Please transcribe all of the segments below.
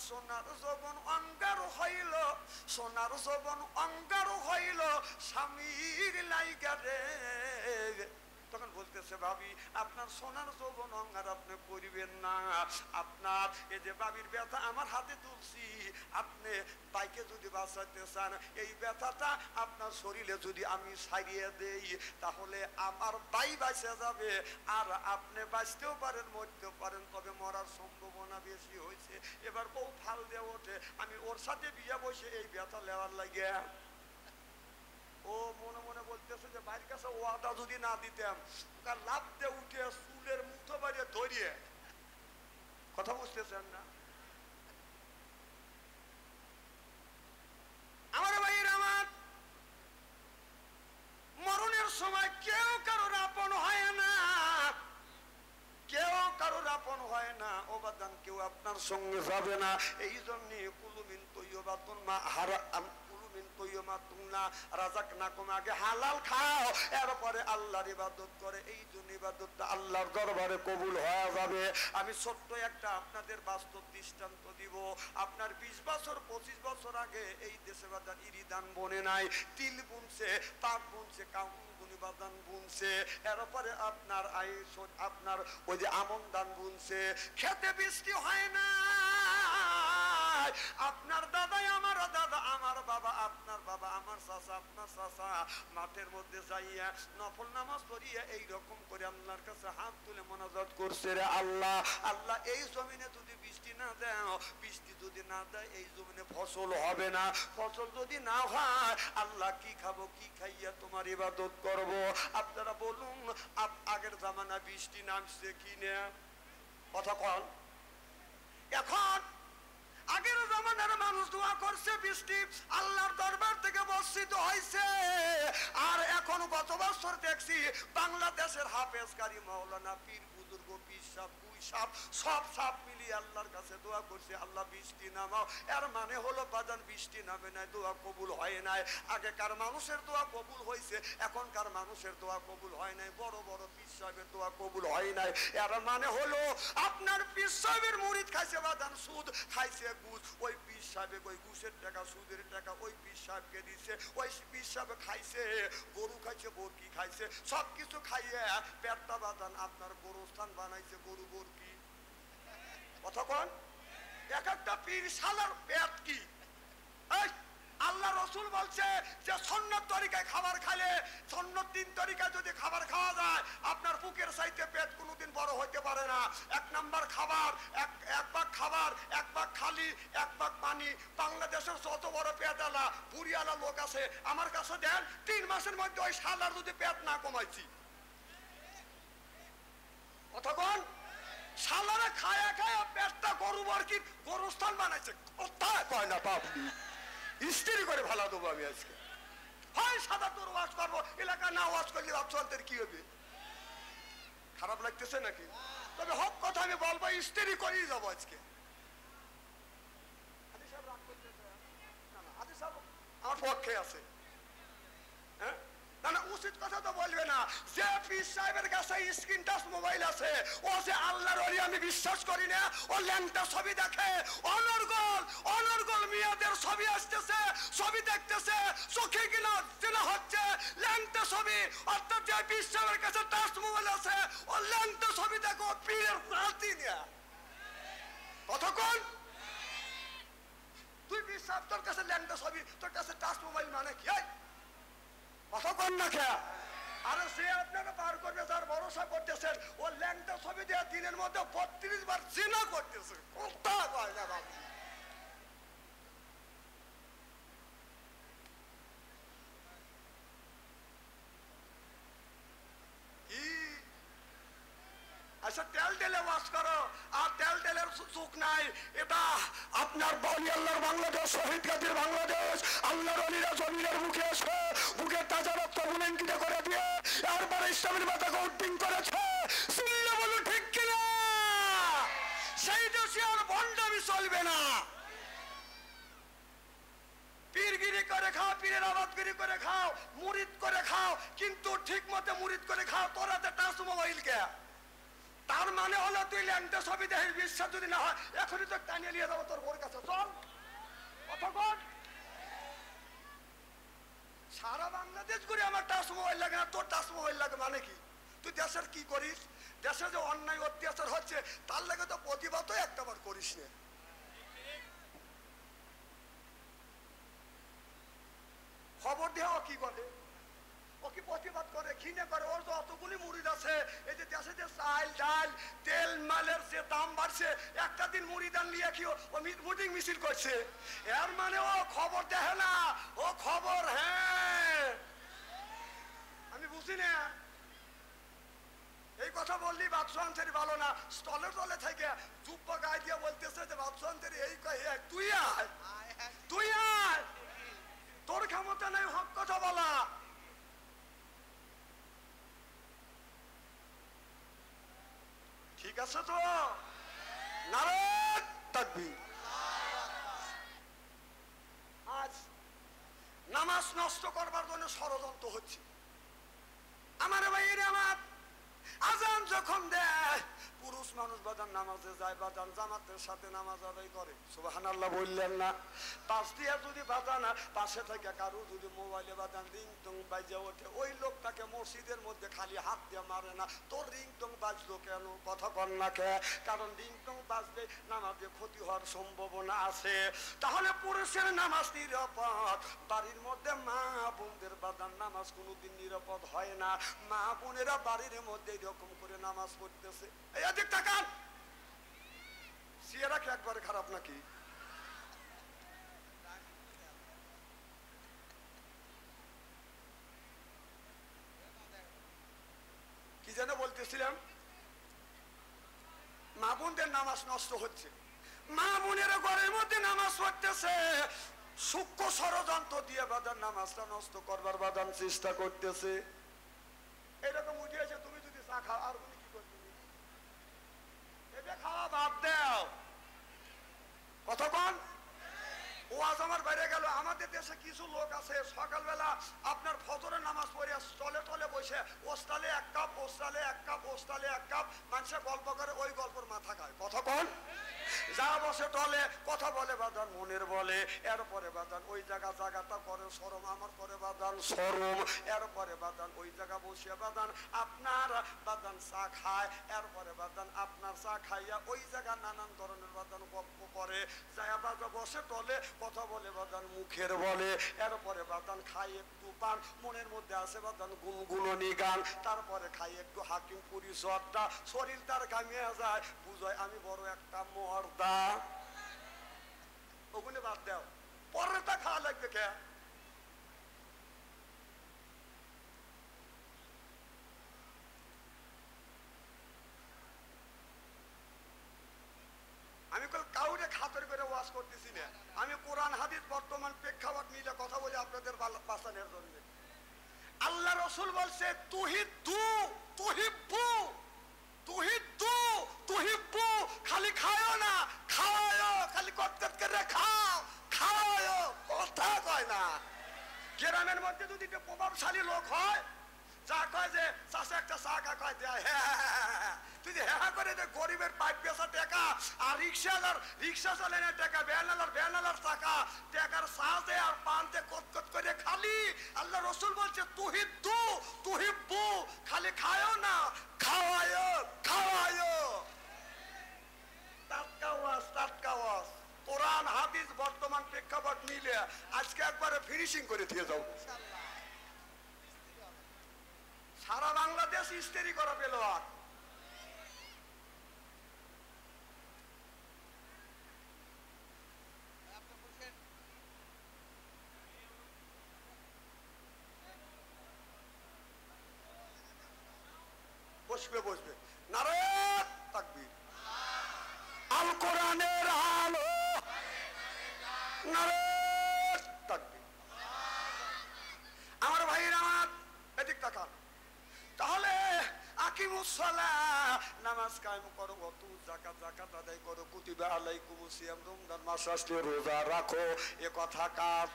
সোনার যৌবন অঙ্গার হইল, সোনার যৌবন অঙ্গার হইল স্বামীর লাইগা রে। তখন বলতেছে ভাবি আপনার সোনার যৌবন অঙ্গার আপনি করিবেন না, আপনার এই যে বাবির ব্যথা আমার হাতে তুলছি, আপনি বাইকে যদি বাঁচাতে চান এই ব্যথাটা আপনার শরীরে যদি আমি সারিয়ে দেই তাহলে আমার বাই বাঁচে যাবে, আর আপনি বাঁচতেও পারেন মরতেও পারেন, তবে মরার সম্ভাবনা বেশি হয়েছে। এবার বউ ফাল দিয়ে ওঠে, আমি ওর সাথে বিয়ে বসে এই ব্যথা লেওয়ার লাগে। ও মনে মনে বলতেছে যে ভাইয়ের কাছে ওয়াদা যদি না দিতাম, তার লাভ দিয়ে উঠে চুলের মুঠো বাড়িয়ে ধরিয়ে, কথা বুঝতেছেন না? আমার ভাইয়ের আমার, মরণের সময় কেউ কারোর আপন হয় না, কেউ কারোর আপন হয় না। ওবাদান কেউ আপনার সঙ্গে যাবে না। এই জন্য কুলুমিন তৈয়বাতুন মা হারাম, আগে হালাল খাও, এরপরে আল্লাহর ইবাদত করে। এই জন্য ইবাদতটা আল্লাহর দরবারে কবুল হয়ে যাবে। আমি ছোট্ট একটা আপনাদের বাস্তব দৃষ্টান্ত দিব। আপনার 20 বছর 25 বছর আগে এই দেশে বাজার ইরিদান বনে নাই, তিল বুনছে, পাট বুনছে, কাউনি বাদান বুনছে, এরপরে আপনার আপনার ওই যে আমন ধান বুনছে, খেতে বৃষ্টি হয় না। আপনার দাদাই আমার দাদা, আমার বাবা আপনার বাবা, আমার চাচা আপনার চাচা মাঠের মধ্যে যাইয়া নফল নামাজ পড়িয়া এইরকম করে আল্লাহর কাছে হাত তুলে মোনাজাত করছে, রে আল্লাহ, আল্লাহ এই জমিনে যদি বৃষ্টি না দেয়, বৃষ্টি যদি না দেয় এই জমিনে ফসল হবে না, ফসল যদি না হয় আল্লাহ কি খাবো, কি খাইয়া তোমার ইবাদত করব? আপনারা বলুন আগের জামানা বৃষ্টি নামছে কি না? কথা কন। এখন আগের জামানার মানুষ দোয়া করছে, বৃষ্টি আল্লাহর দরবার থেকে বর্ষিত হয়েছে। আর এখন গত বছর দেখছি বাংলাদেশের হাফেজ কারি মাওলানা পীর বুজুর্গ পীর সাহেব দুই সাহেব সব সাহেব মিলিয়ে আল্লাহর কাছে দোয়া করছে, আল্লাহ বৃষ্টি নামাও। এর মানে হলো বাজান বৃষ্টি নামে নাই, দোয়া কবুল হয় নাই। আগেকার মানুষের দোয়া কবুল হয়েছে, এখনকার মানুষের দোয়া কবুল হয় নাই। বড় বড় পীর সাহেবের দোয়া কবুল হয় নাই। এর মানে হলো আপনার পীর সাহেবের মুরিদ খাইছে বাজান সুদ, খাইছে ঘুষ, ওই পীর সাহেব ওই ঘুষের টাকা সুদের টাকা ওই পীর সাহেবকে দিচ্ছে, ওই পীর সাহেব খাইছে গরু, খাইছে বরকি, খাইছে সবকিছু খাইয়ে পেটটা বাজান আপনার গোরস্থান বানাইছে, গরু বরকি। কথা কন। এক একটা পীর শালার পেট কি? আল্লাহ রসুল বলছে যে সুন্নত তরিকায় খাবার খাইলে, সুন্নত দিন তরিকায় যদি খাবার খাওয়া যায় আপনার বুকের চাইতে পেট কোনোদিন বড় হইতে পারে না। 1 নাম্বার খাবার, এক ভাগ খাবার, এক ভাগ খালি, এক ভাগ পানি। বাংলাদেশের যত বড় পেটওয়ালা বুড়িওয়ালা লোক আছে আমার কাছে দেন, 3 মাসের মধ্যে ওই শালার যদি পেট না কমাইছি। কতক্ষণ শালারা খায়া খায়া পেটটা গরু বরকি গরুস্থান বানাইছে। কোথায় কয় না পাবনি, স্ত্রী করে ভালো দেবো আমি আজকে। হয় সাদা তোর ওয়াজ করবো, এলাকা না ওয়াজ করলে অবসরদের কি হবে? খারাপ লাগতেছে নাকি? তবে হক কথা আমি বলবো, স্ত্রী করেই যাবো আজকে। আমার পক্ষে আছে, হ্যাঁ না উচিত কথা তো বলবে না। যে পীর সাহেবের কাছে স্ক্রিন টাচ মোবাইল আছে, ও যে আল্লাহর ওলি আমি বিশ্বাস করি না। ও ল্যাংটা ছবি দেখে, অনর্গল অনর্গল মেয়েদের ছবি আসতেছে, ছবি দেখতেছে, চোখে কিনা চেনা হচ্ছে ল্যাংটা ছবি। অর্থাৎ যে পীর সাহেবের কাছে টাচ মোবাইল আছে ও ল্যাংটা ছবি দেখো, পীরের নাতি না। কতক্ষণ তুই পীর সাহেব তোর কাছে ল্যাংটা ছবি, তোর কাছে টাচ মোবাইল মানে কি? কতক্ষণ না খেয়া? আরে সে আপনারা পার করবে যার ভরসা করতেছেন, ও ল্যাংটা ছবি দিয়ে দিনের মধ্যে 32 বার জিনা করতেছে। কোথায় কয় না বাবু? আচ্ছা তেল টেলে ওয়াজ করো, আর তেল টেলের চোখ নাই। এটা আপনার বলি আল্লাহর বাংলাদেশ, শহীদ গাজীর বাংলাদেশ। আল্লাহর অলিরা জমিনের মুখে এসে বুকের তাজা রক্ত বুলেঙ্কিত করে দিয়ে এরপরে ইসলামের মাথাকে উড্ডিং করেছে। শুনলে বলুন ঠিক কিনা? সেই দেশে আর ভণ্ডামি চলবে না। পীরগিরি করে খাও, পীরের আবাদগিরি করে খাও, মুরিদ করে খাও, কিন্তু ঠিক মতো মুরিদ করে খাও। তোরা তো টাচ মোবাইল কে? তার মানে হলো তুই ল্যাংটা ছবি দেখিস, বিশ্বাস যদি না হয় এখনই তো টানিয়ে নিয়ে যাবো তোর ওর কাছে। কতক্ষণ? সারা বাংলাদেশ ঘুরে আমার টাচ মোবাইল লাগে না, তোর টাচ মোবাইল লাগে মানে কি? তুই দেশের কি করিস? দেশে যে অন্যায় অত্যাচার হচ্ছে তার লাগে তো প্রতিবাদও একটাবার করিস না। খবর দেওয়া কি করে? ও কি প্রতিবাদ করে? ঘৃণা করে? ওর তো অতগুলি মুরিদ আছে। এই যে দেশে যে চাল ডাল তেল মালের যে দাম বাড়ছে, একটা দিন মুড়িদান নিয়ে কি ও মিটিং মিছিল করছে? এর মানে ও খবর দেখে না, ও খবর হ্যাঁ। আমি বুঝি না। এই কথা বললি বাদশাহ আনসারী ভালো না, স্টলের তলে থেকে জুব্বা গায়ে দিয়ে বলতেছে যে বাদশাহ আনসারী এই তুই আয়, তুই আয়, তোর ক্ষমতা নেই হক কথা বলা। ঠিক আছে তো? নারে তাকবীর। আজ নামাজ নষ্ট করবার জন্য ষড়যন্ত্র হচ্ছে। আমার ভাইয়ের আমার আজান যখন দেয় পুরুষ মানুষ বাজান নামাজে যায়, বাজান জামাতের সাথে নামাজ আদায় করে। সুবহানাল্লাহ বললেন না? পাশ দিয়ে যদি বাজান পাশে থেকে কারো যদি মোবাইলে বাজান রিংটং বাজে ওঠে, ওই লোকটাকে মসজিদের মধ্যে খালি হাত দিয়ে মারে না, তোর রিংটং বাজলো কেন? কথা কর না কে? কারণ রিংটং বাজলে নামাজে ক্ষতি হওয়ার সম্ভাবনা আছে। তাহলে পুরুষের নামাজ নিরাপদ, বাড়ির মধ্যে মা বোনদের বাজান নামাজ কোনোদিন নিরাপদ হয় না। মা বোনেরা বাড়ির মধ্যে এরকম করে নামাজ পড়তেছে। এদিক তাকান, সিয়ারা কি একবারে খারাপ নাকি? কি যেন বলতেছিলাম? মা বোনদের নামাজ নষ্ট হচ্ছে, মা বোনেরা ঘরের মধ্যে নামাজ পড়তেছে, সূক্ষ্ম ষড়যন্ত্র দিয়ে বাদান নামাজটা নষ্ট করবার বাদান চেষ্টা করতেছে। এরকম উঠিয়েছে, তুমি যদি চা খাও আর উনি কি করবে? এটা খাওয়া বাদ দাও। কতক্ষণ? ওয়াজ আমার বাইরে গেল। আমাদের দেশে কিছু লোক আছে সকালবেলা আপনার ফজরের নামাজ পড়ে চলে টলে বসে ওস্তালে এক কাপ, ওস্তালে এক কাপ, ওস্তালে এক কাপ, মানুষের গল্প করে, ওই গল্পের মাথা খায়। কতক্ষণ? যা বসে টলে কথা বলে বাদান মনের বলে, এরপরে বাদান ওই জায়গাটা করে শরম, আমার করে বাদান শরম, এরপরে বাদান ওই জায়গা বসে বাদান আপনার বাদান চা খায়, এরপরে বাদান আপনার চা খাইয়া ওই জায়গা নানান ধরনের বাদান গল্প করে, যায় বাদা বসে টলে কথা বলে বাদান মুখের বলে, এরপরে বাদান খাই একটু পান, মনের মধ্যে আছে বাদান গুনগুননি গান, তারপরে খাই একটু হাকিম পুরি সবটা, শরীর তার কামিয়ে যায়, বুঝায় আমি বড় একটা মর্দা। ওগুলো বাদ দাও, পরেরটা খাওয়া লাগবে কে? আমি কাউরে খাতর করে ওয়াজ করতেছি না, আমি কোরআন হাদিস বর্তমান প্রেক্ষাপট মিলে কথা বলি আপনাদের বাঁচানোর জন্য। আল্লাহ রসুল বলছে তুহিদ্দু তুহিব্বু, তুহিদ্দু তুহিব্বু, খালি খায়ও না খাওয়ায়ও, খালি কটকট করে খাও খাওয়ায়ও, কথা কয় না। গ্রামের মধ্যে যদি একটা প্রভাবশালী লোক হয়, যা কয় যে চাষে একটা চা খা কয় দেয়, হ্যাঁ তুই যে হ্যাঁ করে যে গরিবের পাইপ পেশা টাকা আর রিক্সাওয়ালার রিক্সা চালানোর টাকা, ভ্যানালার টাকা টাকার সাজে আর পানতে কটকট করে খালি। আল্লাহ রসুল বলছে তুহিদ্দু তুহিব্বু, খালি খায়ও না খাওয়ায়ও খাওয়ায়ও। টাটকা ওয়াজ কোরআন হাদিস বর্তমান প্রেক্ষাপট মিলে আজকে একবারে ফিনিশিং করে দিয়ে যাও। সারা বাংলাদেশ ইস্তেরি করা পেল। আর বসবে নারে তাকবীর, আল কোরআনের আলো, নারে তাকবীর। আমার ভাইরা আমার এদিক তাকান। তাহলে আকিমুস সালাহ, নামাজ কায়েম করো, ওয়াতু যাকাত আদায় করো, কুতিবা আলাইকুমুস সিয়াম, রমজান মাস আসলে রোজা রাখো। এ কথা কার?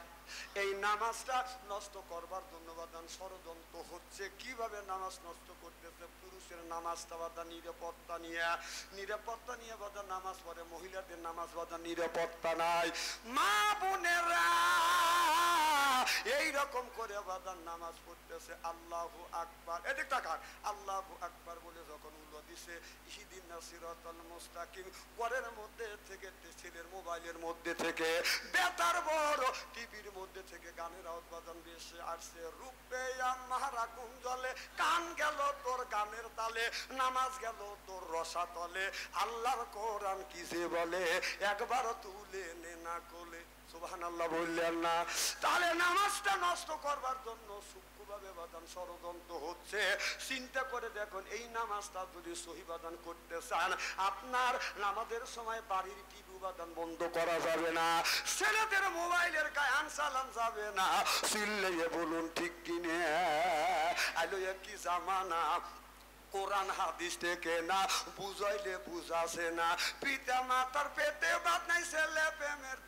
এই নামাজটা নষ্ট করবার জন্য বাদান ষড়যন্ত্র হচ্ছে। কিভাবে নামাজ নষ্ট করতেছে? পুরুষের নামাজটা বাদা নিরাপত্তা নিয়ে বাদা নামাজ পড়ে, মহিলাদের নামাজ বাদা নিরাপত্তা নাই। মা বোনেরা এইরকম করে বাদান নামাজ পড়তেছে, আল্লাহু আকবার, এদিক তাকান, আল্লাহু আকবার বলে যখন উল্লো দিছে ইহদিনাস সিরাতাল মুস্তাকিম, ঘরের মধ্যে থেকে, ছেলের মোবাইলের মধ্যে থেকে, বেতার বড় টিভির মধ্যে থেকে গানের আওয়াজ বাজান বেশি আসছে। রূপে আমারা গুঞ্জলে, কান গেল তোর গানের তালে, নামাজ গেল তোর রসা তলে, আল্লাহর কোরআন কি যে বলে, একবার তুলে নে না কোলে। সুবহানাল্লাহ বললেন না? তাহলে নামাজটা নষ্ট করবার জন্য সূক্ষ্মভাবে বাদান ষড়যন্ত্র হচ্ছে। চিন্তা করে দেখুন, এই নামাজটা যদি সহি বাদান করতে চান, আপনার নামাজের সময় বাড়ির টিভি বাদান বন্ধ করা যাবে না, ছেলেদের মোবাইলের গান চালান যাবে না। চিল্লাইয়ে বলুন ঠিক কিনে? আলো কি জামানা, কোরআন হাদিস থেকে না বুঝাইলে বুঝাছে না। পিতা মাতার পেটে বাদ নাই, ছেলে প্রেমের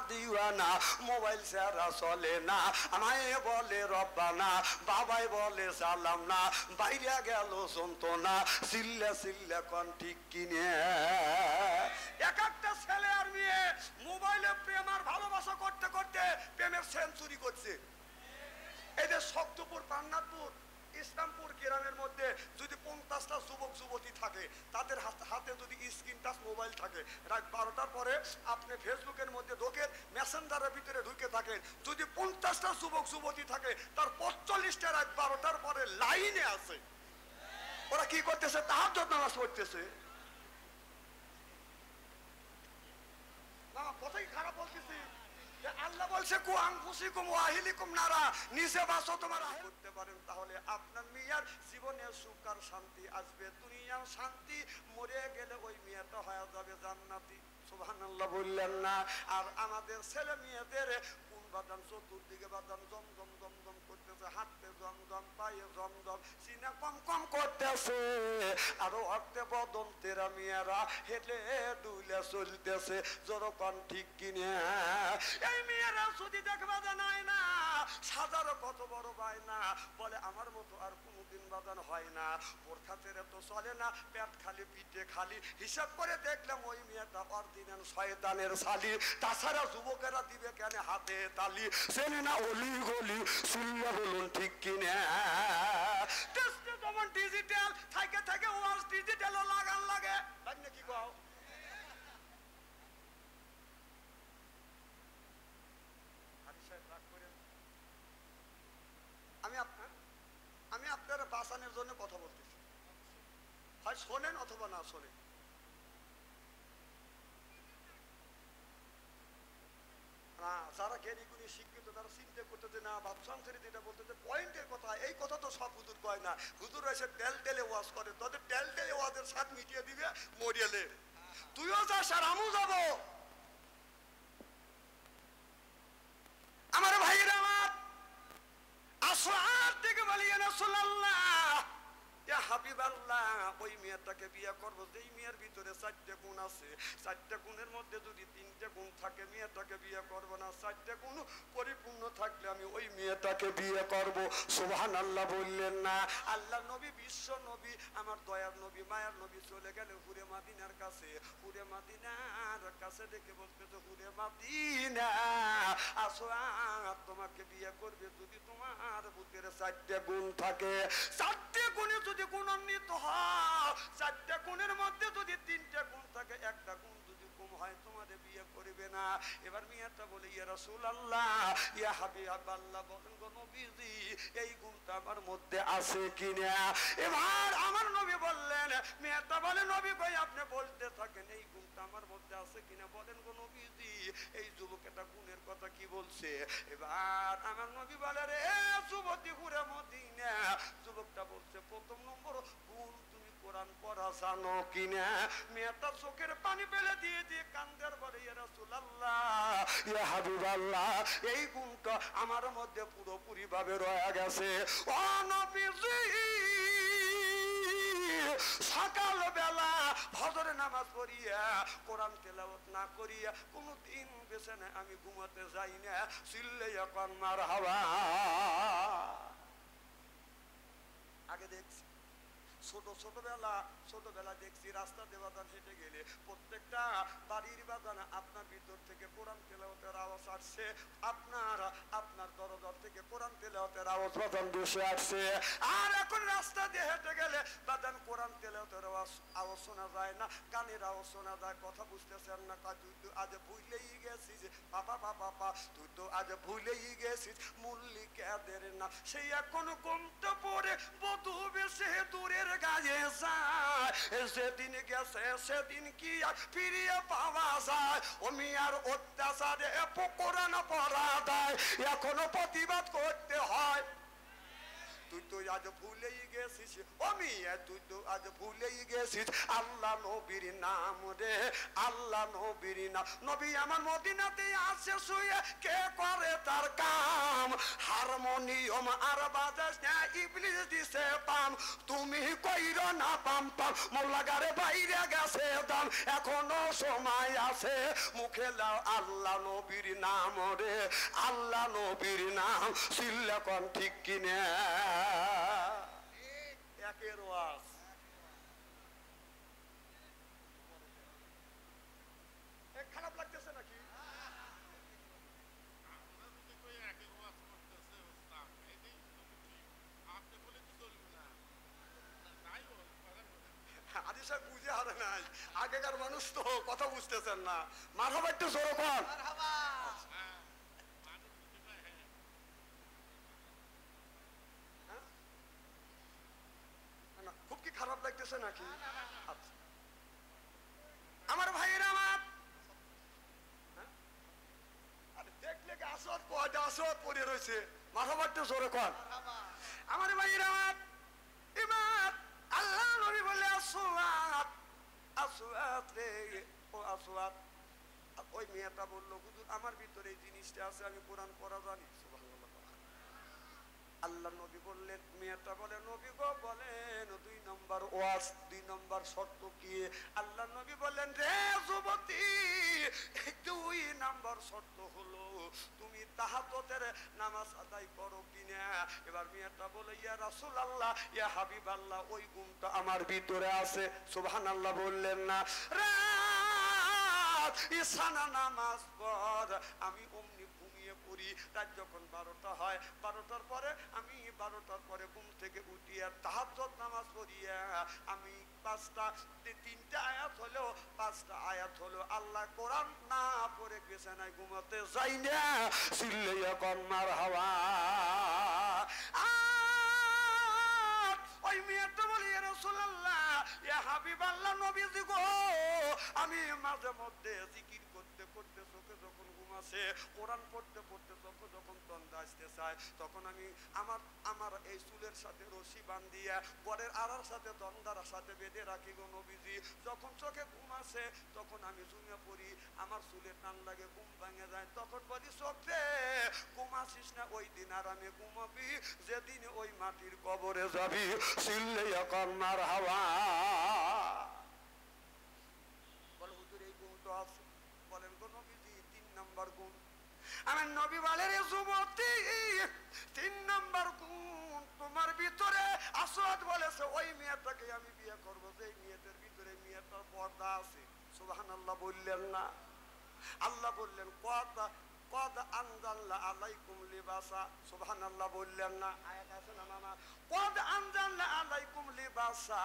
দিওয়ানা, মোবাইল ছাড়া চলে না। মায়ে বলে রব্বানা, বাবাই বলে সালাম না, বাইরে গেল যন্ত্রণা, চিল্লা কোন ঠিক কিনে? এক একটা ছেলে আর মেয়ে মোবাইলে প্রেম আর ভালোবাসা করতে করতে প্রেমের সেঞ্চুরি করছে। এই যে শক্তপুর, পান্নাথপুর, ইসলামপুর গ্রামের মধ্যে যদি 50টা যুবক যুবতী থাকে, তাদের হাতে যদি স্ক্রিন টাচ মোবাইল থাকে, রাত 12টার পরে আপনি ফেসবুকের মধ্যে ঢোকেন, মেসেঞ্জারের ভিতরে ঢুকে থাকেন, যদি 50টা যুবক যুবতী থাকে, তার 45টা রাত 12টার পরে লাইনে আছে। ওরা কি করতেছে? তাহাজ্জুদ নামাজ পড়তেছে। কথাই খারাপ বলতেছি। আল্লাহ বলছে কু আনফুসিকুম ওয়া আহলিকুম নারা, নিচে বাঁচো তোমার করতে পারেন, তাহলে আপনার মেয়ের জীবনে সুখ আর শান্তি আসবে, দুনিয়ার শান্তি। মরে গেলে ওই মেয়েটা হয়ে যাবে জান্নাতি। সুবহানাল্লাহ বললেন না? আর আমাদের ছেলে মেয়েদের কোন বাদান চতুর্দিকে বাদান জমজম জমজম করতেছে, হাঁটতে জমজম, পায়ে জমজম, সিনা কম করতেছে, আরো অর্থে বদন তেরা মেয়েরা হেলে ডুলে চলতেছে। যেরকম ঠিক কিনে? এই মেয়েরা যদি দেখবা জানায় না, সাজারও কত বড় ভাই না, বলে আমার মতো আর কোনোদিন বাদান হয় না, বোরখা ছেড়ে তো চলে না, পেট খালি পিঠে খালি। হিসাব করে দেখলাম ওই মেয়েটা অরিজিনাল শয়তানের শালি। তাছাড়া যুবকেরা দিবে কেন হাতে তালি? চেনে না অলি গলি। শুনলে বলুন ঠিক কিনে? যেমন ডিজিটাল থাকে থাকে ওয়াজ ডিজিটালও লাগান লাগে, তাই না? কি কও? আমি আপনার বাঁচানোর জন্য কথা বলতেছি, হয় শোনেন অথবা না শোনেন। যারা জ্ঞানী গুণী শিক্ষিত, তারা চিন্তা করতেছে না, বাদশাহ যেটা বলতেছে পয়েন্টের কথা, এই কথা তো সব হুজুর কয় না। হুজুর এসে টেলে ওয়াজ করে, তাদের টেলে ওয়াজের স্বাদ মিটিয়ে দিবে মরিয়ালে। তুইও যাস আর আমিও যাবো। আমার ভাইয়েরা আমার আসো, আর থেকে বলি রাসূলুল্লাহ, ইয়া হাবিবাল্লাহ, ওই মেয়েটাকে বিয়ে করবো যেই মেয়ের ভিতরে 4টে গুণ আছে। 4টে গুণের মধ্যে যদি 3টে গুণ থাকে, মেয়েটাকে বিয়ে করবো না। 4টে গুণ পরিপূর্ণ থাকলে আমি ওই মেয়েটাকে বিয়ে করবো। সুবহানাল্লাহ বললেন না? আল্লাহ নবী, বিশ্ব নবী, আমার দয়ার নবী, মায়ার নবী চলে গেলে হুরে মাদিনার কাছে। হুরে মাদিনার কাছে দেখে বলতে তো, হুরে মাদিনা আসো, তোমাকে বিয়ে করবে যদি তোমার ভিতরে 4টে গুণ থাকে। 4টে গুণে যদি গুণান্বিত হয়, 4টে গুণের মধ্যে যদি 3টে গুণ থাকে, একটা গুণ যদি কম হয়, তোমাদের বিয়ে করবে না। এবার মেয়েটা বলে, ইয়া রাসূলুল্লাহ, ইয়া হাবিবাল্লাহ, বলেন গো নবীজি, এই গুণটা আমার মধ্যে আছে কিনা? এবার আমার নবী বললেন, মেয়েটা বলে, নবী ভাই আপনি বলতে থাকেন এই গুণটা আমার মধ্যে আছে কিনা, বলেন গো নবীজি, এই যুবকেটা গুণের কথা কি বলছে? এবার আমার নবী বলে, রে যুবতী হুরে মদিনা, যুবকটা বলছে, প্রথম নম্বর গুণ, তুমি কোরআন পড়া জানো কিনা? মেয়েটা চোখের পানি ফেলে দিয়ে দিয়ে কান্দের বলে, ইয়া রাসূলুল্লাহ, ইয়া হাবিবাল্লাহ, এই গুণটা আমার মধ্যে পুরোপুরি ভাবে রয়ে গেছে। ও নবীজি, সকাল বেলা ফজর নামাজ পড়িয়া কোরআন তেলাওয়াত না করিয়া কোনদিন বিছানায় আমি ঘুমাতে যাই না। চিল্লাইয়া কোন মারহাবা। আগে দেখছি ছোটবেলা দেখছি রাস্তা দিয়ে বাজান হেঁটে গেলে প্রত্যেকটা বাড়ির বাজান আপনার ভিতর থেকে কোরআন তেলাওয়াতের আওয়াজ আসছে, আপনার দরজার থেকে কোরআন তেলাওয়াতের আওয়াজ বাজান বসে আসছে। আর এখন রাস্তা দিয়ে হেঁটে গেলে বাজান কোরআন তেলাওয়াতের আওয়াজ শোনা যায় না, গানের আওয়াজ শোনা যায়। কথা বুঝতেছেন না? তুই তো আজ ভুলেই গেছিস বাবা, তুই তো আজ ভুলেই গেছিস মল্লিকাদের না। সেই এখন কমতে পড়ে বধু বেশে দূরের গায়ে যায়। সেদিন গেছে সেদিন কি আর ফিরিয়ে পাওয়া যায়? অমিয়ার অত্যাচারে কোরআন পড়া দেয়, এখনো প্রতিবাদ করতে হয়। তুই তো আজ ভুলেই গেছিস তুই তো আজ ভুলেই গেছিস আল্লাহ নবীর নাম রে, আল্লাহ নবীর নাম। নবী আমার মদিনাতে আছে শুয়ে, কে করে তার কাম? হারমোনিয়াম আর বাজাস না, ইবলিস দিছে পাম। তুমি কইর না পাম মোল্লাগারে বাইরে গেছে দাম, এখনো সময় আছে। মুখে লাও আল্লাহ নবীর নাম রে, আল্লাহ নবীর নাম। চিল্লা কোন ঠিক কিনে একের ওয়াজ। খারাপ লাগতেছে নাকি? আদিশা বুঝে হারে নাই, আগেকার মানুষ তো কথা বুঝতেছেন না। মারহাবা একটু জোরে কর। খুব কি খারাপ লাগতেছে নাকি? আমার ভাইয়েরা আমার দেখলে আসত কয়টা আসত পড়ে রয়েছে। মারহাবা একটু জোরে কর। আমার ভাইয়েরা আমার এবার আল্লাহ নবী বলে আসওয়াত আসওয়াত রে ও আসওয়াত। ওই মেয়েটা বললো হুজুর আমার ভিতরে এই জিনিসটা আছে, আমি কোরআন পড়া জানি। আল্লাহ নবী বললেন, মেয়েটা বলে নবী গো বলেন 2 নম্বর ওয়াজ, 2 নম্বর শর্ত কি? আল্লাহ নবী বললেন রে যুবতী, 2 নম্বর শর্ত হলো তুমি তাহাজ্জুদের নামাজ আদায় করো কিনা। এবার মেয়েটা বলে ইয়া রাসূলুল্লাহ, ইয়া হাবিবাল্লাহ, ওই গুণটা আমার ভিতরে আছে। সুবহানাল্লাহ বললেন না? রাত ইশানা নামাজ পড়, আমি অমনি ঘুমিয়ে পড়ি। রাত যখন 12টা হয়, 12টার পরে আমি 12টার পরে ঘুম থেকে উঠিয়া তাহাজ্জুদ নামাজ পড়িয়া আমি 3টা আয়াত হলো 5টা আয়াত হলো আল্লাহ কোরআন না পড়ে বিছানায় ঘুমাতে যাই না। চিল্লাইয়া কোন মারহাবা। ওই মেয়েটা বলি ইয়া রাসূলুল্লাহ, ইয়া হাবিবাল্লাহ, নবীজি গো আমি মাঝে মধ্যে জিকির করতে করতে চোখে যখন ঘুম আসে, কোরআন পড়তে পড়তে চোখে যখন তন্দ্রা আসতে চায়, তখন আমি আমার এই চুলের সাথে রশি বান্ধিয়া ঘরের আড়ার সাথে তন্দার সাথে বেঁধে রাখি গো নবীজি। যখন চোখে ঘুম আসে তখন আমি জুমিয়ে পড়ি, আমার চুলে টান লাগে, ঘুম ভেঙে যায়। তখন বলি চোখে ঘুম আসিস না, ওই দিন আর আমি ঘুমাবি যেদিন ওই মাটির কবরে যাবি। চিল্লাইয়া কোন মারহাবা। বল হুজুর এই গুণ তো আছে। বলেন গো নবীজি 3 নম্বর গুণ। আমার নবী বলেন রে যুবতী, 3 নম্বর গুণ তোমার ভিতরে আসওয়াদ বলেছে ওই মেয়েটাকে আমি বিয়ে করব যে মেয়েদের ভিতরে মেয়েটার পর্দা আছে। সুবহানাল্লাহ বললেন না? আল্লাহ বললেন কদ আনজালনা আলাইকুম লিবাসা। সুবহানাল্লাহ বললেন না? আয়াত আছে না মামা? কদ আনজালনা আলাইকুম লিবাসা,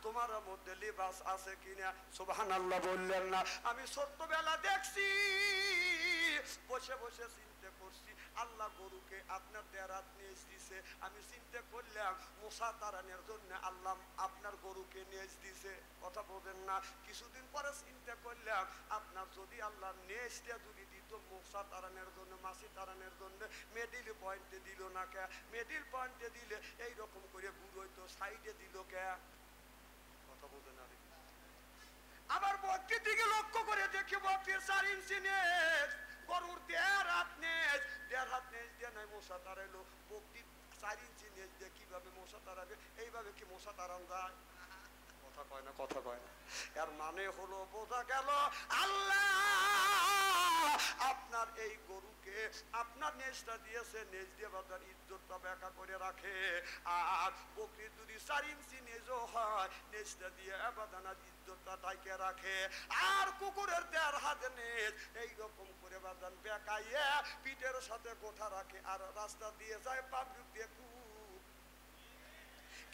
তোমার মধ্যে লিবাস আছে কিনা? সুবহানাল্লাহ বললেন না? আমি ছোট্টবেলা দেখছি, বসে বসে চিন্তা করছি আল্লাহ গরুকে আপনার দেরাত নিয়ে দিছে। আমি চিন্তা করলাম মশা তাড়ানোর জন্য আল্লাহ আপনার গরুকে নিয়ে দিছে। কথা বলেন না? কিছুদিন পরে চিন্তা করলাম আপনার যদি আল্লাহ নেজটা যদি দিত মশা তাড়ানোর জন্য, মাছি তাড়ানোর জন্য, মিডল পয়েন্টে দিল না কে? মিডল পয়েন্টে দিলে এইরকম করে ঘুরোইতো, সাইডে দিল কে? কথা বলেন না? আবার বকরির দিকে লক্ষ্য করে দেখি বকরির 4 ইঞ্চি নেজ, গরুর 1.5 হাত নেজ, 1.5 হাত নেজ দিয়ে নাই মশা তাড়াইলো। বকরির 4 ইঞ্চি নেজ দিয়ে কিভাবে মশা তাড়াবে? এইভাবে কি মশা তাড়ান যায়? কথা কয় না, কথা কয় না। এর মানে হলো বোঝা গেল আল্লাহ আপনার এই গরুকে আপনার নেজটা দিয়েছে, নেজ দিয়ে বাজার ইজ্জতটা ব্যাখ্যা করে রাখে। আর বকরি যদি 4 ইঞ্চি নেজও হয়, নেজটা দিয়ে বাদানা ইজ্জতটা ঢাইকে রাখে। আর কুকুরের 1.5 হাত নেজ এইরকম করে বাদান বেকাইয়ে পিঠের সাথে গোঠা রাখে, আর রাস্তা দিয়ে যায় পাবলিক দিয়ে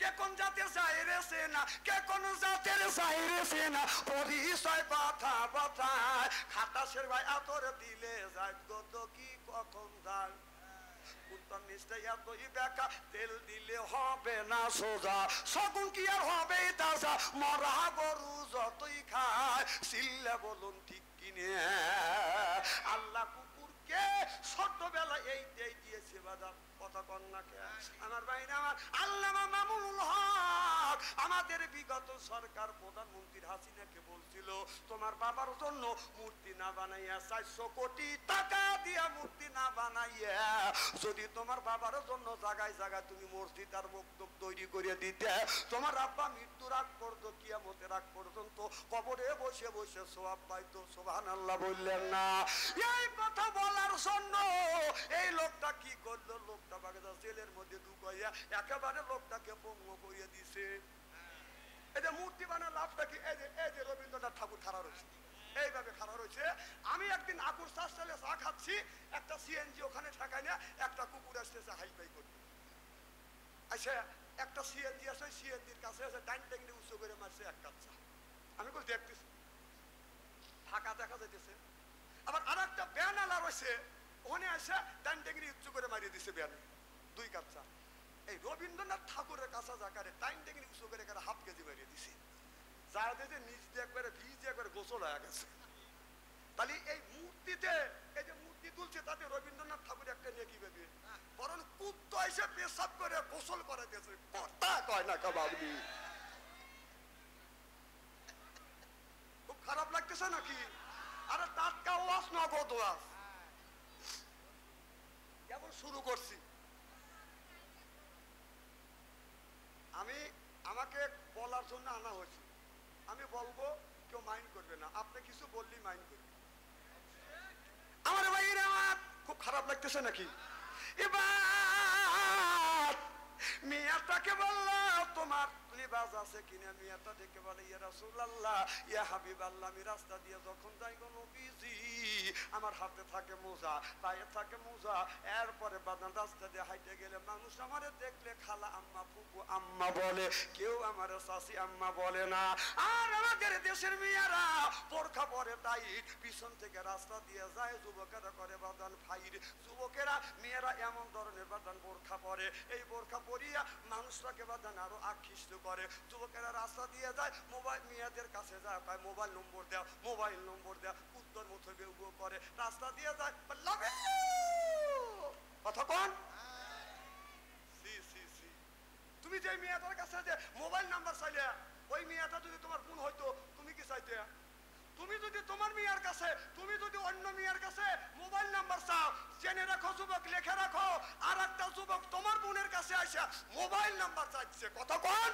কে কোন জাতের চাইরেছে না, কে কোন জাতের চাইরেছে না, পরিচয় কথা বাতায় খাতাসের ভাই আতর দিলে যায় গত কি কখন যায় উত্তর নিশ্চয় এতই বেকা তেল দিলে হবে না সোজা, সগুন কি আর হবে তাজা, মরা গরু যতই খায় সিল্লে বলুন ঠিক কিনে। আল্লাহ কুকুরকে ছোটবেলা এইটাই দিয়েছে বাজার, কথা কন্যাকে আমার বাইরে আমার আল্লামা মামুনুল হক আমাদের বিগত সরকার প্রধানমন্ত্রী হাসিনাকে বলছিল তোমার বাবার জন্য মূর্তি না বানাইয়া 400 কোটি টাকা দিয়া মূর্তি না বানাইয়া যদি তোমার বাবার জন্য জায়গায় জায়গায় তুমি মসজিদ আর মক্তব তৈরি করে দিতে, তোমার আব্বা মৃত্যুর আগ পর্যন্ত কিয়ামতের আগ পর্যন্ত কবরে বসে বসে সওয়াব পাইতো। সুবহানাল্লাহ বললেন না? এই কথা বলার জন্য এই লোকটা কি করলো, লোকটা বাগেদা জেলের মধ্যে ঢুকাইয়া একেবারে লোকটাকে পঙ্গু করিয়ে দিছে। এই যে মূর্তি বানার লাভটা কি, এই যে রবীন্দ্রনাথ ঠাকুর খাড়া রয়েছে, এইভাবে খাড়া রয়েছে। আমি একদিন আকুর চা স্টাইলে চা খাচ্ছি, একটা সিএনজি ওখানে ঠেকাই না, একটা কুকুর আসতেছে হাই ফাই করতে। আচ্ছা একটা সিএনজি আছে, সিএনজির কাছে আছে ডাইন টেঙ্গি উঁচু করে মারছে এক কাপ চা। আমি বল দেখতেছি ফাঁকা দেখা যাইতেছে। আবার আর একটা ব্যানালা রয়েছে, ওখানে আসে ডাইন টেঙ্গি উঁচু করে মারিয়ে দিছে ব্যানে 2 কাপ চা। এই রবীন্দ্রনাথ ঠাকুরের কাছে যাকারে ডাইন টেঙ্গি উঁচু করে হাফ কেজি মারিয়ে দিছে, যার দিয়ে নিচ দিয়ে একবারে ভিজ দিয়ে একবারে গোসল হয়ে গেছে। তাহলে এই মূর্তিতে এই যে মূর্তি তুলছে তাতে রবীন্দ্রনাথ ঠাকুর একটা নেকি পাবে, বরং কুত্তা এসে পেশাব করে গোসল করে দিয়েছে। কথা কয় না কাবাবনি, খুব খারাপ লাগতেছে নাকি? আরে টাটকা ওয়াজ নগদ ওয়াজ কেবল শুরু করছি। আমাকে বলার জন্য আনা হয়েছে, আমি বলবো কেউ মাইন্ড করবে না, আপনি কিছু বললেই মাইন্ড করবে। আমার ভাইয়েরা খুব খারাপ লাগতেছে নাকি? এবার মিয়াটাকে বলল তোমার লিবাস আছে কিনা, মিয়াটা ডেকে বলে ইয়া রাসূলুল্লাহ ইয়া হাবিবাল্লাহ, আমি রাস্তা দিয়ে যখন যাই গো নবীজি আমার হাতে থাকে মোজা, পায়ে থাকে মোজা, এরপরে বাদান রাস্তা দিয়ে হাইটে গেলে মানুষ আমারে দেখলে খালা আম্মা ফুপু আম্মা বলে, কেউ আমার চাচি আম্মা বলে না। আর আমাদের দেশের মেয়েরা বোরখা পরে টাইট, পিছন থেকে রাস্তা দিয়ে যায়, যুবকেরা করে বাদান ফাইর, যুবকেরা মেয়েরা এমন ধরনের বাদান বোরখা পরে, এই বোরখা পরিয়া মানুষটাকে বাদান আরো আকৃষ্ট করে। যুবকেরা রাস্তা দিয়ে যায়, মোবাইল মেয়েদের কাছে যায়, পায় মোবাইল নম্বর দেও, মোবাইল নম্বর দেও, উত্তর মতো বেউ করে রাস্তা দিয়ে যায়, কথা কন। তুমি যে মেয়েটার কাছে যে মোবাইল নাম্বার চাইলে, ওই মেয়েটা যদি তোমার বোন হইতো তুমি কি চাইতে? তুমি যদি তোমার মেয়ের কাছে, তুমি যদি অন্য মেয়ের কাছে মোবাইল নাম্বার চাও, জেনে রাখো যুবক, লেখে রাখো, আর একটা যুবক তোমার বোনের কাছে আসে মোবাইল নাম্বার চাইছে, কথা কন।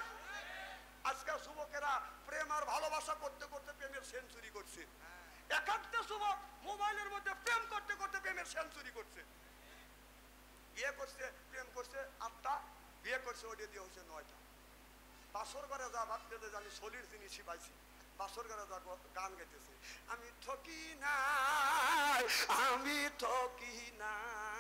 আজকাল যুবকেরা প্রেম আর ভালোবাসা করতে করতে প্রেমের সেঞ্চুরি করছে। এক একটা যুবক মোবাইলের মধ্যে প্রেম করতে করতে প্রেমের সেঞ্চুরি করছে। বিয়ে করছে, প্রেম করছে 8টা, বিয়ে করছে ওটা দিয়ে হচ্ছে 9টা। বাসর ঘরে যা ভাবতে জানি শরীর জিনিসই পাইছি, বাসর ঘরে যা গান গাইতেছে, আমি ঠকি নাই, আমি ঠকি নাই,